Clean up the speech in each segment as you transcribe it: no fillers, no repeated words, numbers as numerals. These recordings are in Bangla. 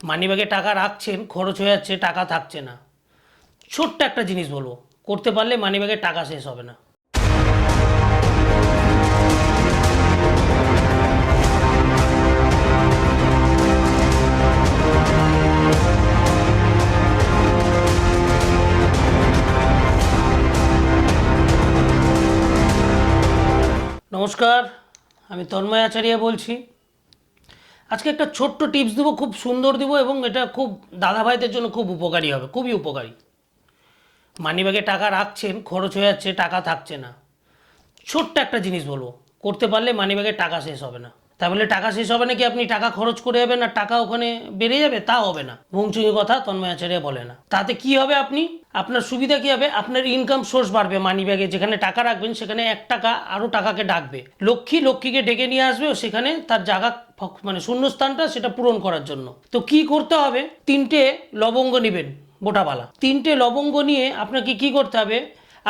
মানিব্যাগে টাকা রাখছেন, খরচ হয়ে যাচ্ছে, টাকা থাকছে না। ছোট্ট একটা জিনিস বলবো, করতে পারলে মানিব্যাগে টাকা শেষ হবে না। নমস্কার, আমি তন্ময় আচার্য বলছি। আজকে একটা ছোট্ট টিপস দেবো, খুব সুন্দর দেবো এবং এটা খুব দাদাভাইদের জন্য খুব উপকারী হবে, খুবই উপকারী। মানিব্যাগে টাকা রাখছেন, খরচ হয়ে যাচ্ছে, টাকা থাকছে না। ছোট্ট একটা জিনিস বলবো, করতে পারলে মানিব্যাগে টাকা শেষ হবে না। তা বলে টাকা শেষ হবে না কি আপনি টাকা খরচ করে যাবেন আর টাকা ওখানে বেড়ে যাবে? তা হবে না। ভুংচুঙি কথা তন্ময় আচার্য বলে না। তাতে কি হবে, আপনার সুবিধা কি হবে? আপনার ইনকাম সোর্স বাড়বে। মানিব্যাগে যেখানে টাকা রাখবেন সেখানে এক টাকা আরও টাকাকে ডাকবে। লক্ষ্মীকে ডেকে নিয়ে আসবে ও সেখানে তার জায়গা মানে শূন্যস্থানটা সেটা পূরণ করার জন্য। তো কি করতে হবে? 3টে লবঙ্গ নেবেন, বোটাবালা 3টে লবঙ্গ নিয়ে আপনাকে কি করতে হবে?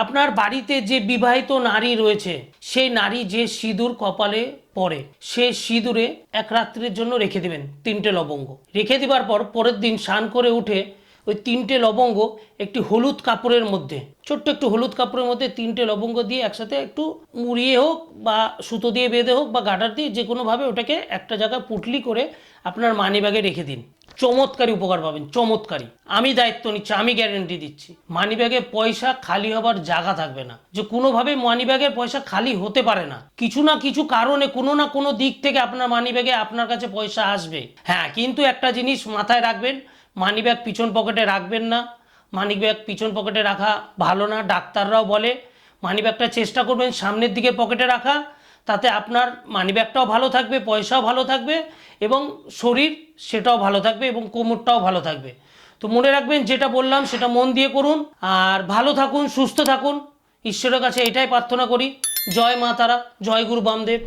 আপনার বাড়িতে যে বিবাহিত নারী রয়েছে সেই নারী যে সিঁদুর কপালে পরে সে সিঁদুরে এক রাত্রির জন্য রেখে দেবেন 3টে লবঙ্গ। রেখে দেওয়ার পর পরের দিন স্নান করে উঠে ওই 3টে লবঙ্গ একটি হলুদ কাপড়ের মধ্যে, ছোট্ট একটু হলুদ কাপড়ের মধ্যে 3টে লবঙ্গ দিয়ে একসাথে একটু মুড়িয়ে হোক বা সুতো দিয়ে বেঁধে হোক বা গাডার দিয়ে যে কোনোভাবে ওটাকে একটা জায়গায় পুটলি করে আপনার মানিব্যাগে রেখে দিন। চমৎকারী উপকার পাবেন, চমৎকারী। আমি দায়িত্ব নিচ্ছি, আমি গ্যারেন্টি দিচ্ছি। মানিব্যাগে পয়সা খালি হবার জায়গা থাকবে না। যে কোনোভাবে মানিব্যাগের পয়সা খালি হতে পারে না, কিছু না কিছু কারণে কোনো না কোনো দিক থেকে আপনার মানিব্যাগে আপনার কাছে পয়সা আসবে। হ্যাঁ, কিন্তু একটা জিনিস মাথায় রাখবেন, মানিব্যাগ পিছন পকেটে রাখবেন না। মানিব্যাগ পিছন পকেটে রাখা ভালো না। ডাক্তাররাও বলে মানিব্যাগটা চেষ্টা করবেন সামনের দিকে পকেটে রাখা, তাতে আপনার মানিব্যাগটাও ভালো থাকবে, পয়সাও ভালো থাকবে এবং শরীর সেটাও ভালো থাকবে এবং কোমরটাও ভালো থাকবে। তো মনে রাখবেন, যেটা বললাম সেটা মন দিয়ে করুন আর ভালো থাকুন, সুস্থ থাকুন। ঈশ্বরের কাছে এটাই প্রার্থনা করি। জয় মা তারা, জয় গুরু বামদেব।